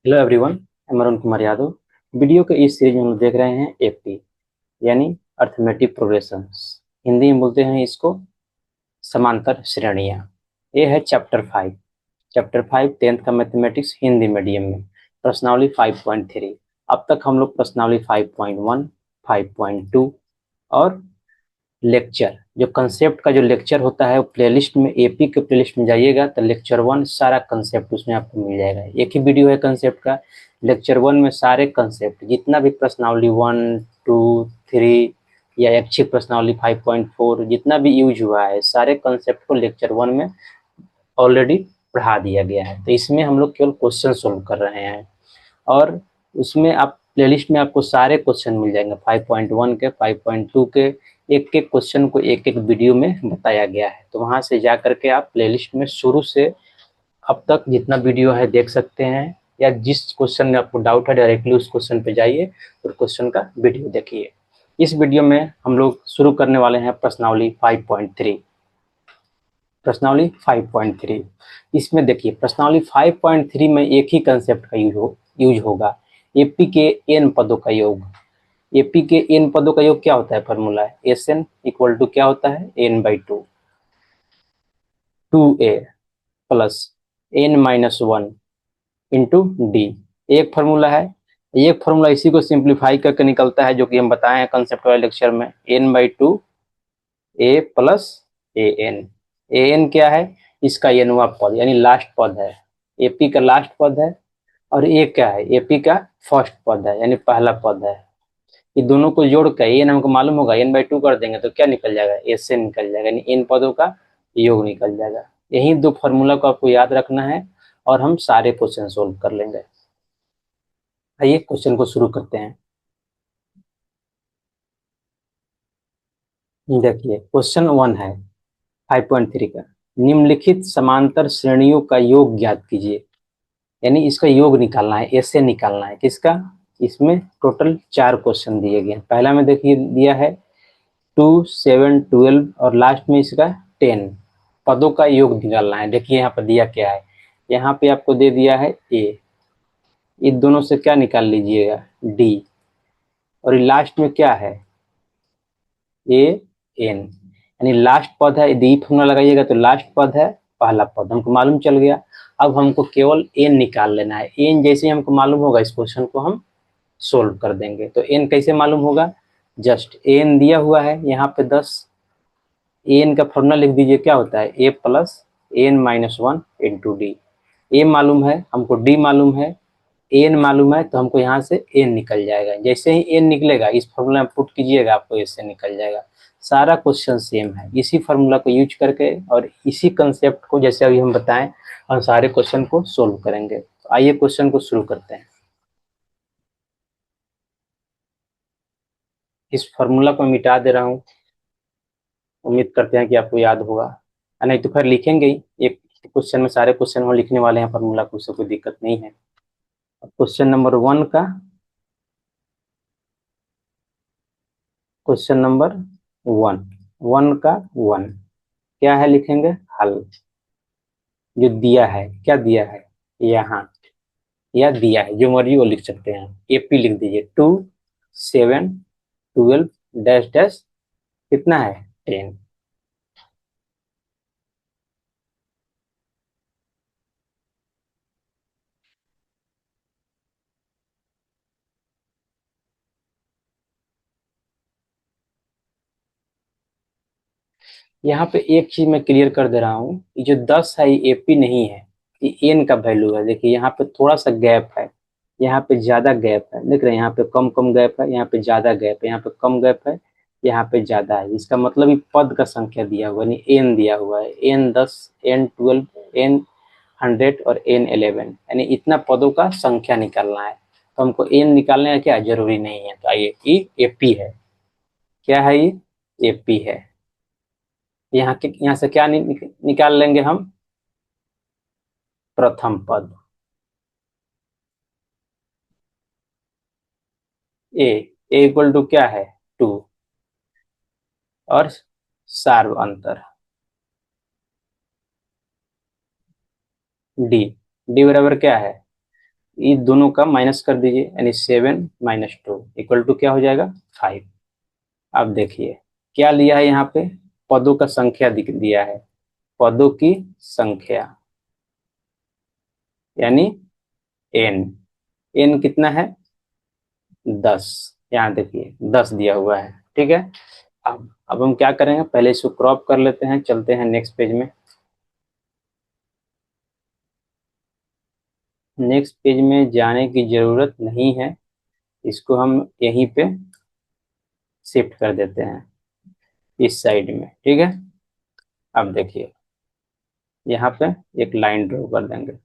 Hello everyone, मैं Arun Kumar Yadav. Video के इस सीरीज में हम लोग देख रहे हैं एपी यानी अर्थमेटिक प्रोग्रेशंस। हिंदी में बोलते हैं इसको समांतर श्रेणियाँ। ये है चैप्टर 5। चैप्टर 5 10th का मैथमेटिक्स हिंदी मीडियम में, प्रश्नावली 5.3। अब तक हम लोग प्रश्नावली 5.1, 5.2 और लेक्चर, जो कंसेप्ट का जो लेक्चर होता है वो प्लेलिस्ट में, एपी के प्लेलिस्ट में जाइएगा तो लेक्चर 1 सारा कंसेप्ट उसमें आपको मिल जाएगा। एक ही वीडियो है कंसेप्ट का। लेक्चर 1 में सारे कंसेप्ट, जितना भी प्रश्नावली 1, 2, 3 या ऐच्छिक प्रश्नावली 5.4 जितना भी यूज हुआ है, सारे कंसेप्ट को लेक्चर 1 में ऑलरेडी पढ़ा दिया गया है। तो इसमें हम लोग केवल क्वेश्चन सोल्व कर रहे हैं और उसमें आप प्लेलिस्ट में आपको सारे क्वेश्चन मिल जाएंगे। 5.1 के, 5.2 के, एक एक क्वेश्चन को एक एक वीडियो में बताया गया है। तो वहां से जा करके आप प्लेलिस्ट में शुरू से अब तक जितना वीडियो है देख सकते हैं, या जिस क्वेश्चन में आपको डाउट है डायरेक्टली उस क्वेश्चन पे जाइए और क्वेश्चन का वीडियो देखिए। इस वीडियो में हम लोग शुरू करने वाले हैं प्रश्नावली 5.3। प्रश्नावली 5.3, इसमें देखिए प्रश्नावली 5.3 में एक ही कंसेप्ट का यूज होगा। एपी के एन पदों का योग। एपी के एन पदों का योग क्या होता है? फॉर्मूला है एस एन इक्वल टू क्या होता है? n/2, 2a plus n-1 into D. एक फार्मूला है। एक फार्मूला इसी को सिंप्लीफाई करके निकलता है, जो कि हम बताए हैं कंसेप्ट वाले लेक्चर में, n/2 A plus A N. A N क्या है? इसका एनवा पद यानी लास्ट पद है, एपी का लास्ट पद है। और ए क्या है? एपी का फर्स्ट पद है यानी पहला पद है। ये दोनों को जोड़ कर एन हमको मालूम होगा, n/2 कर देंगे तो क्या निकल जाएगा? एस एन निकल जाएगा, यानी इन पदों का योग निकल जाएगा। यही दो फॉर्मूला को आपको याद रखना है और हम सारे क्वेश्चन सोल्व कर लेंगे। आइए क्वेश्चन को शुरू करते हैं। देखिए क्वेश्चन 1 है 5.3 का। निम्नलिखित समांतर श्रेणियों का योग ज्ञात कीजिए। यानी इसका योग निकालना है, ऐसे निकालना है। किसका? इसमें टोटल 4 क्वेश्चन दिए गए हैं। पहला में देखिए दिया है 2, 7, 12 और लास्ट में इसका 10 पदों का योग निकालना है। देखिए यहाँ पर दिया क्या है, यहाँ पे आपको दे दिया है ए, इन दोनों से क्या निकाल लीजिएगा? डी। और लास्ट में क्या है? ए एन, यानी लास्ट पद है। डी फॉर्मूला लगाइएगा तो लास्ट पद है, पहला पद हमको मालूम चल गया। अब हमको केवल एन निकाल लेना है। एन जैसे ही हमको मालूम होगा इस क्वेश्चन को हम सोल्व कर देंगे। तो एन कैसे मालूम होगा? जस्ट एन दिया हुआ है यहाँ पे 10, एन का फॉर्मूला लिख दीजिए, क्या होता है? ए प्लस n-1 इंटू डी। ए मालूम है हमको, डी मालूम है, एन मालूम है, तो हमको यहाँ से एन निकल जाएगा। जैसे ही एन निकलेगा इस फॉर्मूला में पुट कीजिएगा, आपको इससे निकल जाएगा। सारा क्वेश्चन सेम है, इसी फॉर्मूला को यूज करके और इसी कंसेप्ट को जैसे अभी हम बताएं हम सारे क्वेश्चन को सोल्व करेंगे। तो आइए क्वेश्चन को शुरू करते हैं। इस फॉर्मूला को मिटा दे रहा हूँ, उम्मीद करते हैं कि आपको याद होगा, नहीं तो फिर लिखेंगे ही। एक क्वेश्चन में सारे क्वेश्चन हम लिखने वाले हैं फॉर्मूला को, उससे कोई दिक्कत नहीं है। क्वेश्चन नंबर 1 का, क्वेश्चन नंबर 1, 1 का 1 क्या है? लिखेंगे हल। जो दिया है, क्या दिया है यहाँ, या दिया है जो मर्जी वो लिख सकते हैं। एपी लिख दीजिए 2, 7, 12 डैश डैश कितना है? 10। यहाँ पे एक चीज मैं क्लियर कर दे रहा हूँ, ये जो 10 है ये एपी नहीं है, ये एन का वैल्यू है। देखिए यहाँ पे थोड़ा सा गैप है, यहाँ पे ज्यादा गैप है, देख रहे हैं? यहाँ पे कम कम गैप है, यहाँ पे ज्यादा गैप है, यहाँ पे कम गैप है, यहाँ पे ज्यादा है। इसका मतलब ये पद का संख्या दिया हुआ है, यानी एन दिया हुआ है। एन 10, n12, n100 और n11, यानी इतना पदों का संख्या निकालना है। तो हमको एन निकालने का क्या जरूरी नहीं है। तो आइए, ये एपी है। क्या है ये? एपी है। यहाँ से क्या निकाल लेंगे हम? प्रथम पद ए, ए इक्वल टू क्या है? 2। और सार्व अंतर डी, डी बराबर क्या है? ये दोनों का माइनस कर दीजिए, यानी 7 - 2 इक्वल टू क्या हो जाएगा 5। अब देखिए क्या लिया है यहाँ पे, पदों का संख्या दिख दिया है, पदों की संख्या यानी n। n कितना है 10, यहाँ देखिए 10 दिया हुआ है, ठीक है। अब हम क्या करेंगे, पहले इसको क्रॉप कर लेते हैं, चलते हैं नेक्स्ट पेज में। नेक्स्ट पेज में जाने की जरूरत नहीं है, इसको हम यहीं पे शिफ्ट कर देते हैं इस साइड में, ठीक है। अब देखिए यहाँ पे एक लाइन ड्रॉ कर देंगे।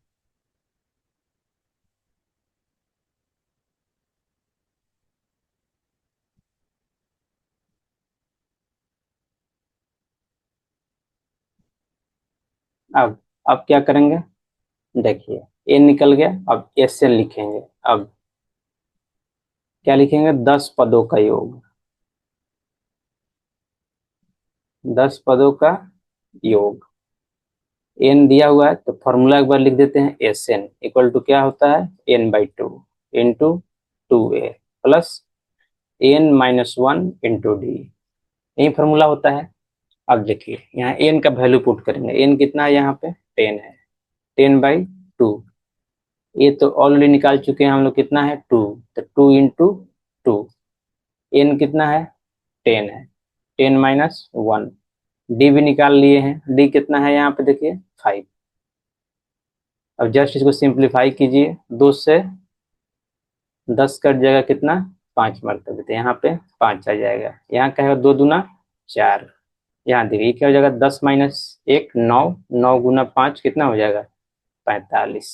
अब क्या करेंगे, देखिए ए निकल गया, अब एस एन लिखेंगे। अब क्या लिखेंगे, 10 पदों का योग, 10 पदों का योग। एन दिया हुआ है तो फॉर्मूला एक बार लिख देते हैं, एस एन इक्वल टू क्या होता है n/2 into 2a plus n-1 into d, यही फॉर्मूला होता है। अब देखिए यहाँ एन का वैल्यू पुट करेंगे, एन कितना है यहाँ पे 10 है, 10/2। ये तो ऑलरेडी निकाल चुके हैं हम लोग, कितना है 2, तो 2 इंटू 2। एन कितना है 10 है, 10-1। डी भी निकाल लिए हैं, डी कितना है यहाँ पे देखिए 5। अब जस्ट इसको सिंप्लीफाई कीजिए, 2 से 10 कट जाएगा कितना 5 मरतबे, तो यहाँ पे 5 आ जाएगा। यहाँ क्या है 2 दूना 4, यहाँ देखिए क्या हो जाएगा 10-1 9, 9 गुना 5 कितना हो जाएगा 45।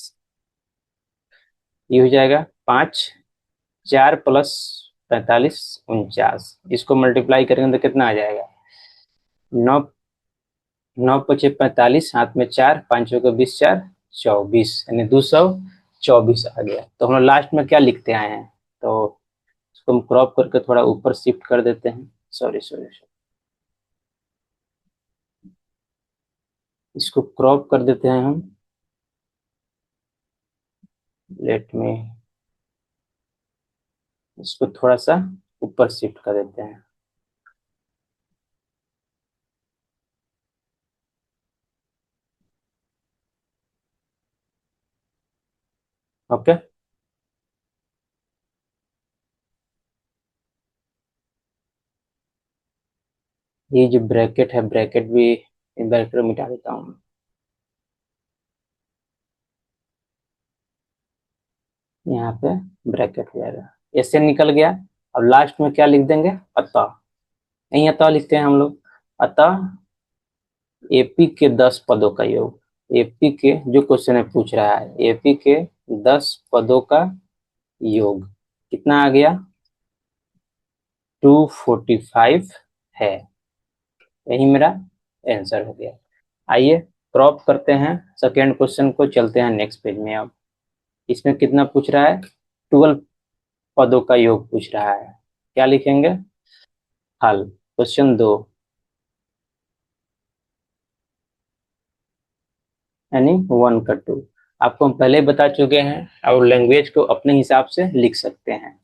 ये हो जाएगा 5, 4 प्लस 45 49, इसको मल्टीप्लाई करेंगे तो कितना आ जाएगा 9, 9×5 = 45, हाथ में 4, 5 के 20, 4 24, यानी 224 आ गया। तो हम लोग लास्ट में क्या लिखते आए हैं, तो इसको हम क्रॉप करके थोड़ा ऊपर शिफ्ट कर देते हैं, सॉरी सॉरी, इसको क्रॉप कर देते हैं हम, लेट में इसको थोड़ा सा ऊपर शिफ्ट कर देते हैं। ओके, ये जो ब्रैकेट है, ब्रैकेट भी ब्रैकेट मिटा देता हूँ। यहाँ पे ब्रैकेट हो जाएगा, ऐसे निकल गया। अब लास्ट में क्या लिख देंगे, अतः, यही अतः लिखते हैं हम लोग। अतः एपी के 10 पदों का योग, एपी के जो क्वेश्चन है पूछ रहा है, एपी के 10 पदों का योग कितना आ गया 245 है, यही मेरा आंसर हो गया। आइए क्रॉप करते हैं सेकेंड क्वेश्चन को, चलते हैं नेक्स्ट पेज में। अब इसमें कितना पूछ रहा है, 12 पदों का योग पूछ रहा है। क्या लिखेंगे, हल क्वेश्चन 2, यानी 1/2। आपको हम पहले बता चुके हैं, और लैंग्वेज को अपने हिसाब से लिख सकते हैं।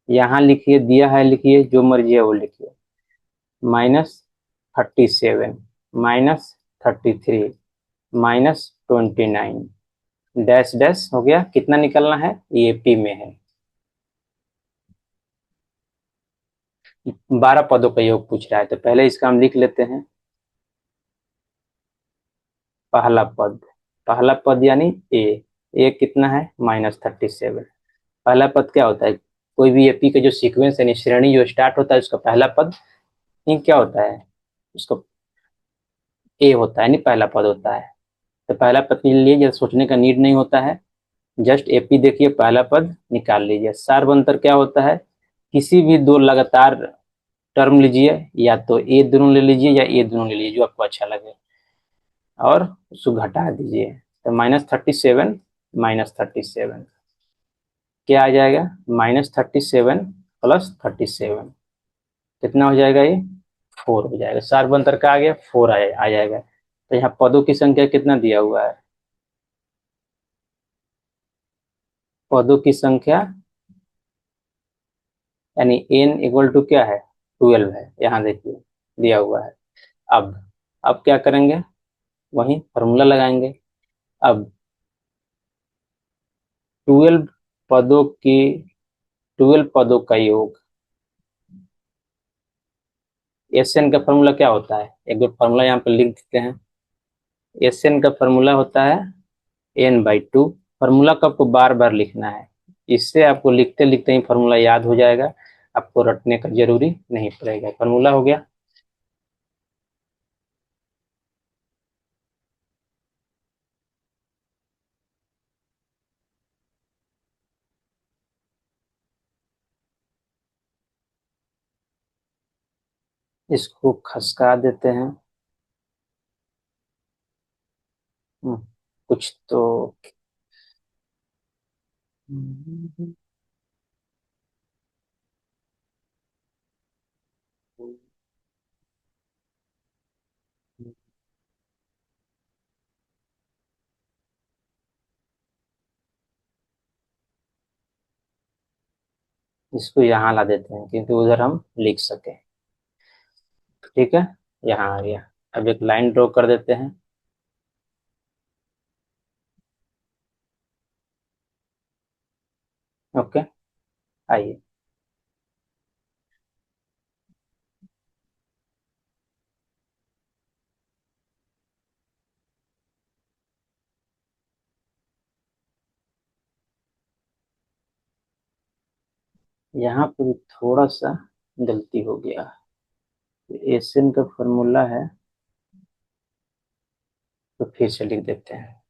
यहाँ लिखिए, दिया है लिखिए, जो मर्जी है वो लिखिए। -37 -33 -29 डैश डैश हो गया, कितना निकलना है, ये पी में है। 12 पदों का योग पूछ रहा है, तो पहले इसका हम लिख लेते हैं। पहला पद, पहला पद यानी ए कितना है -37। पहला पद क्या होता है, कोई भी एपी का जो सीक्वेंस यानी श्रेणी जो स्टार्ट होता है उसका पहला पद ये क्या होता है, उसको ए होता है, यानी पहला पद होता है। तो पहला पद के लिए जब सोचने का नीड नहीं होता है, जस्ट एपी देखिए पहला पद निकाल लीजिए। सार अंतर क्या होता है, किसी भी दो लगातार टर्म लीजिए, या तो ए दोनों ले लीजिए या ए दोनों ले लीजिए, जो आपको अच्छा लगे, और उसको घटा दीजिए। तो -37 -37 क्या आ जाएगा, -37 + 37 कितना हो जाएगा, ये 4 हो जाएगा। सार अंतर का आ गया 4 आ जाएगा। तो यहाँ पदों की संख्या कितना दिया हुआ है, पदों की संख्या यानी n इक्वल टू क्या है, 12 है, यहाँ देखिए दिया हुआ है। अब अब क्या करेंगे, वही फॉर्मूला लगाएंगे। अब 12 पदों की 12 पदों का योग, एस एन का फॉर्मूला क्या होता है, एक बार फॉर्मूला यहाँ पे लिख देते हैं। एस एन का फॉर्मूला होता है n/2। फॉर्मूला को आपको बार बार लिखना है, इससे आपको लिखते लिखते ही फॉर्मूला याद हो जाएगा, आपको रटने का जरूरी नहीं पड़ेगा। फॉर्मूला हो गया, इसको खसका देते हैं। हम्म, कुछ तो इसको यहाँ ला देते हैं क्योंकि उधर हम लिख सके। ठीक है, यहाँ आ गया। अब एक लाइन ड्रॉ कर देते हैं। ओके, आइए। यहाँ पर थोड़ा सा गलती हो गया। एशियन का फॉर्मूला है, तो फिर से लिख देते हैं।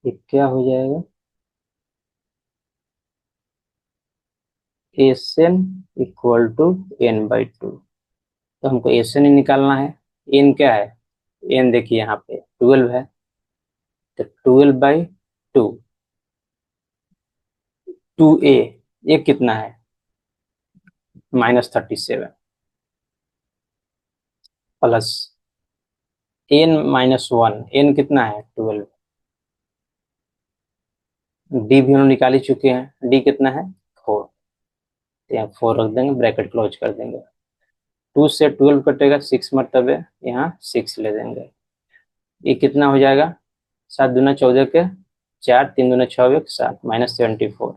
ये क्या हो जाएगा, एशियन इक्वल टू n/2। तो हमको एशियन ही निकालना है। एन क्या है, एन देखिए यहाँ पे 12 है, तो 12/2। 2a, ये कितना है, -37, प्लस n-1, n कितना है 12। डी भी हम निकाल ही चुके हैं, डी कितना है 4। तो यहाँ 4 रख देंगे, ब्रैकेट क्लोज कर देंगे। 2 से 12 कटेगा 6 मरतबे, यहाँ 6 ले देंगे। ये कितना हो जाएगा, 7 दूना 14 के 4, 3 दूना 6 एक 7, -74।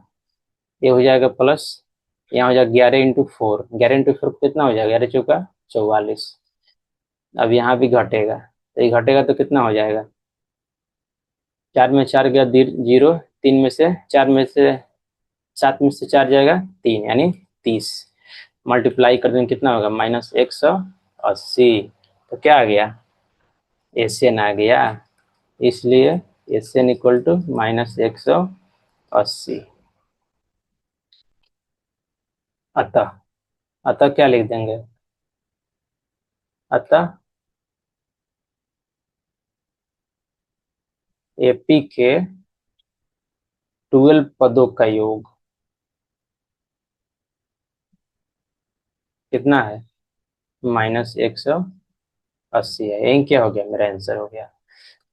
ये हो जाएगा प्लस, यहाँ हो जाएगा 11 × 4, 11 × 4 कितना हो जाएगा, 11 × 4 = 44। अब यहाँ भी घटेगा, तो ये घटेगा तो कितना हो जाएगा, 4 में 4 गया 0, 3 में से 4 में से 7 में से 4 जाएगा 3, यानी 30। मल्टीप्लाई कर देंगे कितना होगा, -180। तो क्या आ गया, एशियन आ गया। इसलिए एशियन इक्वल टू -180। अतः अतः क्या लिख देंगे, अतः एपी के 12 पदों का योग कितना है, -180 है। यही क्या हो गया, मेरा आंसर हो गया।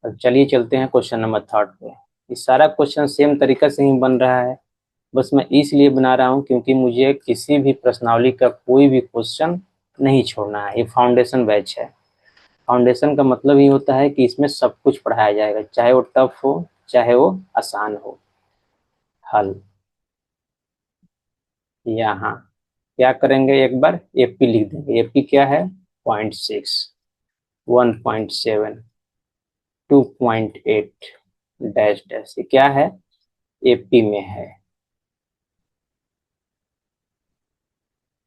अब चलिए चलते हैं क्वेश्चन नंबर 3 पे। ये सारा क्वेश्चन सेम तरीका से ही बन रहा है, बस मैं इसलिए बना रहा हूँ क्योंकि मुझे किसी भी प्रश्नावली का कोई भी क्वेश्चन नहीं छोड़ना है। ये फाउंडेशन बैच है। फाउंडेशन का मतलब ही होता है कि इसमें सब कुछ पढ़ाया जाएगा, चाहे वो टफ हो चाहे वो आसान हो। हल यहाँ क्या करेंगे, एक बार एपी लिख देंगे। एपी क्या है, 0.6, 1.7, 2.8 डैश डैश, ये क्या है, एपी में है।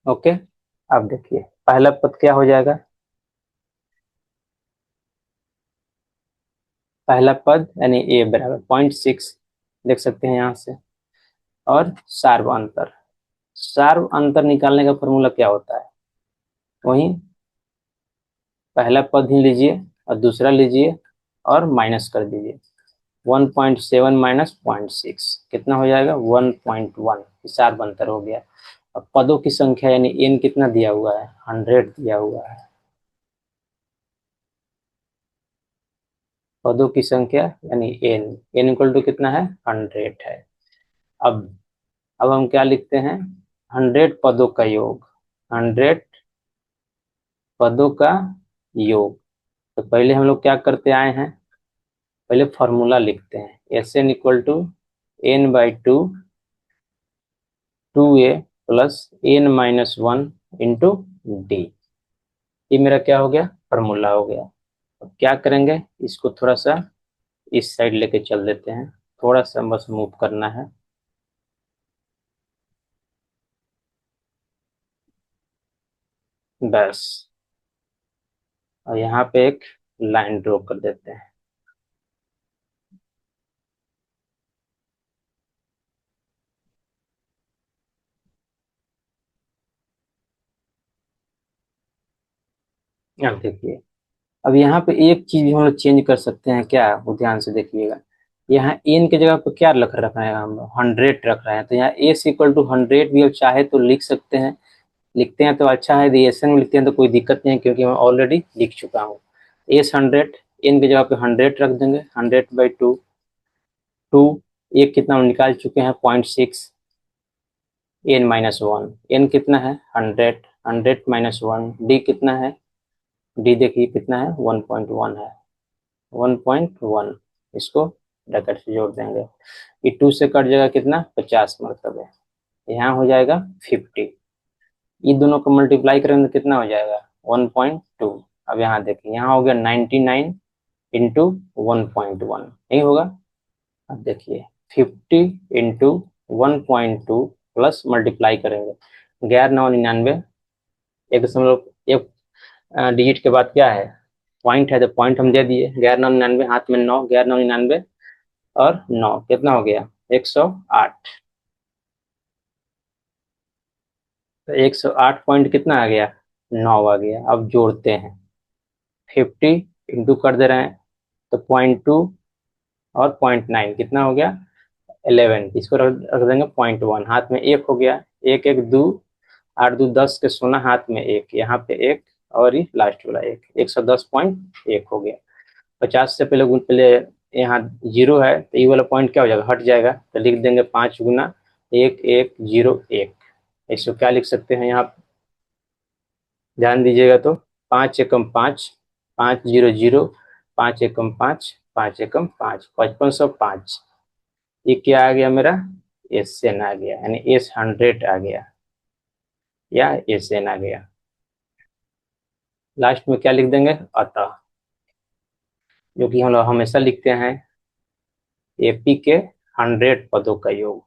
ओके, अब देखिए पहला पद क्या हो जाएगा, पहला पद यानी ए बराबर 0.6 देख सकते हैं यहाँ से। और सार्व अंतर, सार्व अंतर निकालने का फॉर्मूला क्या होता है, वही पहला पद ही लीजिए और दूसरा लीजिए और माइनस कर दीजिए। 1.7 माइनस 0.6 कितना हो जाएगा, 1.1। सार्व अंतर हो गया। अब पदों की संख्या यानी एन कितना दिया हुआ है, 100 दिया हुआ है। पदों की संख्या यानी एन, एन इक्वल टू कितना है 100 है। अब अब हम क्या लिखते हैं, 100 पदों का योग, 100 पदों का योग। तो पहले हम लोग क्या करते आए हैं, पहले फॉर्मूला लिखते हैं, s n equal to n/2 2a plus n-1 into d. ये मेरा क्या हो गया, फॉर्मूला हो गया। अब क्या करेंगे, इसको थोड़ा सा इस साइड लेके चल देते हैं, थोड़ा सा बस मूव करना है। बस, और यहाँ पे एक लाइन ड्रॉ कर देते हैं। अब देखिए, अब यहाँ पे एक चीज भी हम लोग चेंज कर सकते हैं क्या, वो ध्यान से देखिएगा। यहाँ एन की जगह पे क्या रख रहे हैं हम, 100 रख रहे हैं, तो यहाँ एस इक्वल टू 100 भी अब चाहे तो लिख सकते हैं। लिखते हैं तो अच्छा है, रिएक्शन में लिखते हैं तो कोई दिक्कत नहीं है, क्योंकि मैं ऑलरेडी लिख चुका हूँ। एस 100, एन की जगह पे 100 रख देंगे, 100/2, टू, एक कितना हम निकाल चुके हैं 0.6, n-1, एन कितना है 100, 100-1, डी कितना है, डी देखिए कितना है 1.1 है, 1.1, इसको ब्रैकेट से जोड़ देंगे। ये 2 से कट जाएगा कितना 50 मतलब है, यहाँ हो जाएगा 50। ये दोनों को मल्टीप्लाई करेंगे तो कितना हो जाएगा 1.2। अब यहाँ देखिए, यहाँ हो गया 99 इंटू 1.1, यही होगा। अब देखिए 50 इंटू 1.2 प्लस मल्टीप्लाई करेंगे, 11×9 99, 1.1 डिजिट के बाद क्या है, पॉइंट है, तो पॉइंट हम दे दिए, 11×9 99, हाथ में 9, 11×9 99 और 9 कितना हो गया 108। तो 108 पॉइंट कितना आ गया 9 आ गया। अब जोड़ते हैं, 50 इंटू कर दे रहे हैं, तो 0.2 और 0.9 कितना हो गया 11, इसको रख देंगे 0.1, हाथ में एक हो गया, एक एक दो, 8×2 10 के सोना, हाथ में एक, यहाँ पे एक, और ये लास्ट वाला एक, 110.1 हो गया। 50 से पहले यहाँ जीरो है, तो ये वाला पॉइंट क्या हो जाएगा, हट जाएगा, तो लिख देंगे 5×1 1 0 1। इसको क्या लिख सकते हैं यहाँ, ध्यान दीजिएगा तो, 5 एकम 5, 5 0 0, 5 एकम 5, 5 एकम 5, 5505। ये क्या आ गया मेरा, एस एन आ गया, यानी एस 100 आ गया, या एस एन आ गया। लास्ट में क्या लिख देंगे, अतः, जो कि हम लोग हमेशा लिखते हैं, एपी के 100 पदों का योग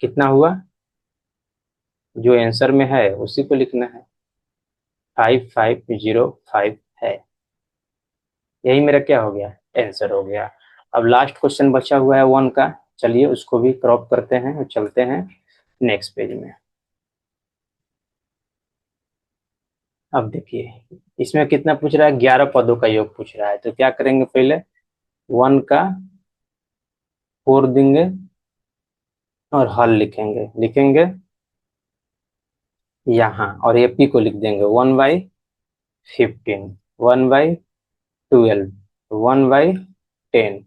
कितना हुआ, जो आंसर में है उसी को लिखना है, 5505 है। यही मेरा क्या हो गया, आंसर हो गया। अब लास्ट क्वेश्चन बचा हुआ है 1 का, चलिए उसको भी क्रॉप करते हैं और चलते हैं नेक्स्ट पेज में। अब देखिए, इसमें कितना पूछ रहा है, 11 पदों का योग पूछ रहा है, तो क्या करेंगे, पहले 1 का 4 देंगे और हल लिखेंगे, यहाँ, और एपी को लिख देंगे 1/15, 1/12, 1/10,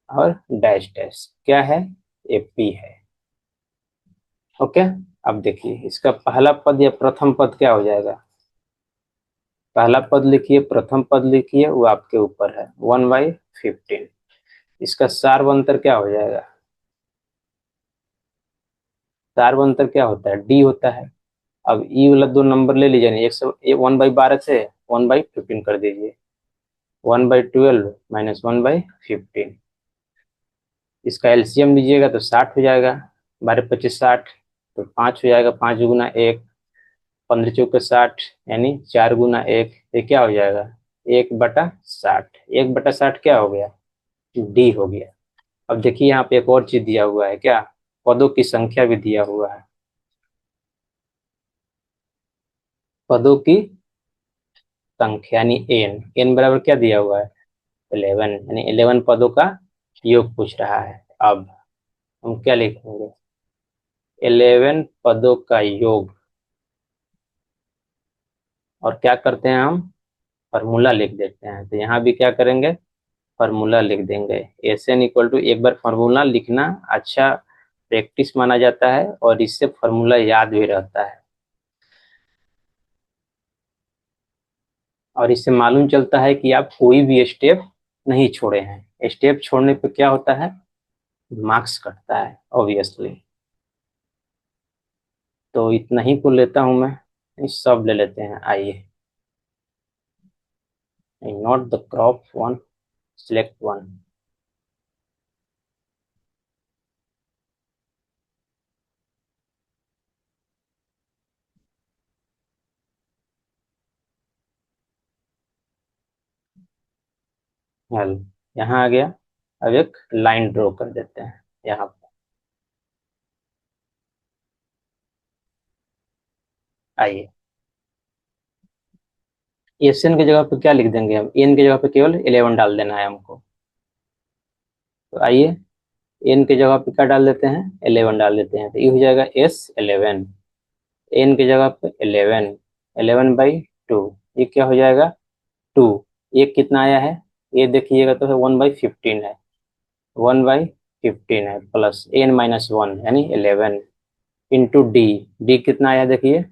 और डैश डैश क्या है, एपी है। ओके। अब देखिए, इसका पहला पद या प्रथम पद क्या हो जाएगा, पहला पद लिखिए, प्रथम पद लिखिए, वो आपके ऊपर है, 1/15। इसका सार्वंतर क्या हो जाएगा, सार्वंतर क्या होता है, डी होता है। अब ई वाला दो नंबर ले लीजिए, 1/12 से 1/15 कर दीजिए, 1/12 माइनस 1/15। इसका एलसीएम लीजिएगा तो 60 हो जाएगा, 12×25 60, तो 5 हो जाएगा, 5×1, 15×4 60, यानी 4×1, ये क्या हो जाएगा 1/60, 1/60 क्या हो गया, डी हो गया। अब देखिए, यहाँ पे एक और चीज दिया हुआ है, क्या, पदों की संख्या भी दिया हुआ है, पदों की संख्या यानी एन, एन बराबर क्या दिया हुआ है 11, यानी 11 पदों का योग पूछ रहा है। अब हम क्या लिखेंगे, 11 पदों का योग, और क्या करते हैं हम, फार्मूला लिख देते हैं। तो यहाँ भी क्या करेंगे, फार्मूला लिख देंगे। एस एन इक्वल टू, एक बार फार्मूला लिखना अच्छा प्रैक्टिस माना जाता है और इससे फार्मूला याद भी रहता है, और इससे मालूम चलता है कि आप कोई भी स्टेप नहीं छोड़े हैं। स्टेप छोड़ने पे क्या होता है, मार्क्स कटता है ऑब्वियसली। तो इतना ही को लेता हूं मैं, इस सब ले लेते हैं। आइए, note the crop one, select one. हल, यहाँ आ गया। अब एक लाइन ड्रॉ कर देते हैं यहाँ पर। आइए, एस एन की जगह पे क्या लिख देंगे हम, एन की जगह पे केवल 11 डाल देना है हमको। तो आइए, एन की जगह पे क्या डाल देते हैं, 11 डाल देते हैं। तो ये हो जाएगा S11। एन की जगह पे 11, 11/2, ये क्या हो जाएगा 2। ये कितना आया है, ये देखिएगा तो है 1/15 है, 1/15 है, प्लस n-1 यानी 11 इंटू डी। डी कितना आया देखिए,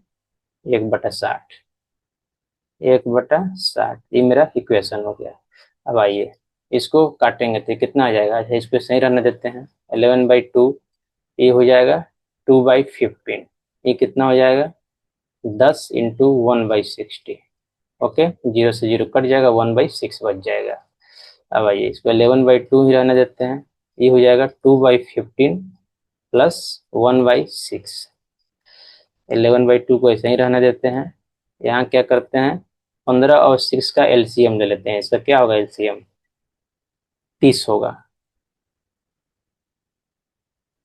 1/60, 1/60। ये मेरा इक्वेशन हो गया। अब आइए इसको काटेंगे तो कितना आ जाएगा, अच्छा इसको सही रहने देते हैं। 11/2, ये हो जाएगा 2/15, ये कितना हो जाएगा 10 इंटू 1/60। ओके, 0 से 0 कट जाएगा, 1/6 बच जाएगा। अब आइए इसको 11/2 ही रहने देते हैं, ये हो जाएगा 2/15 प्लस 1/6। 11/2 को ऐसे ही रहने देते हैं। यहाँ क्या करते हैं, 15 और 6 का एलसीएम ले लेते हैं। इसका क्या होगा एलसीएम, 30 होगा।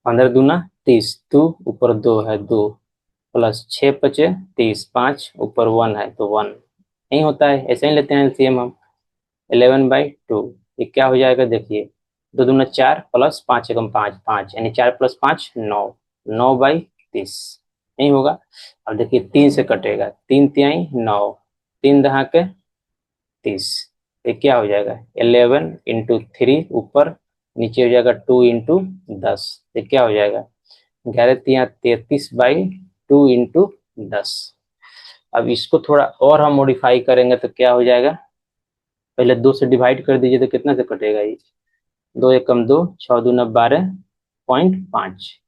15 दूना 30, 2 ऊपर 2 है 2, प्लस 6 × 5 = 30, 5 ऊपर 1 है तो 1, नहीं होता है, ऐसे ही लेते हैं एलसीएम हम। 11/2, ये क्या हो जाएगा देखिए, 2 दूना 4, प्लस 5 × 5 5, यानी 4 + 5 9, 9/30 नहीं होगा। अब देखिए 3 से कटेगा, 3×3 = 9, 3×10 = 30। ये क्या हो जाएगा 11 इंटू 3 ऊपर, नीचे हो जाएगा 2 इंटू 10। ये क्या हो जाएगा 11×3 = 33/2 इंटू 10। अब इसको थोड़ा और हम मॉडिफाई करेंगे तो क्या हो जाएगा, पहले 2 से डिवाइड कर दीजिए तो कितना से कटेगा ये, 2 एकम 2, 6 दूना 12.5,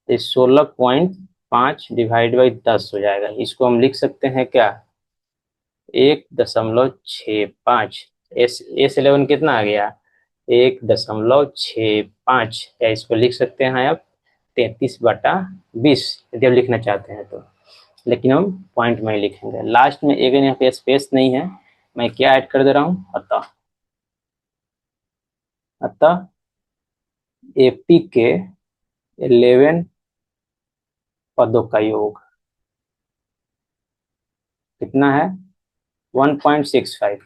तो 16.5 ÷ 10 हो जाएगा। इसको हम लिख सकते हैं क्या, 1.65। S11 कितना आ गया, 1.65, या इसको लिख सकते हैं आप 33/20 यदि आप लिखना चाहते हैं तो। लेकिन हम पॉइंट में ही लिखेंगे, लास्ट में एक यहाँ पे स्पेस नहीं है, मैं क्या ऐड कर दे रहा हूँ, अतः। अतः एपी के 11 पदों का योग कितना है, 1.65,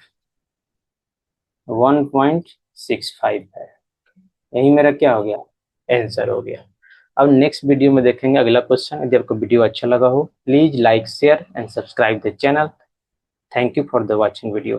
1.65 है। यही मेरा क्या हो गया, आंसर हो गया। अब नेक्स्ट वीडियो में देखेंगे अगला क्वेश्चन। यदि आपको वीडियो अच्छा लगा हो, please like share and subscribe the channel. Thank you for the watching video.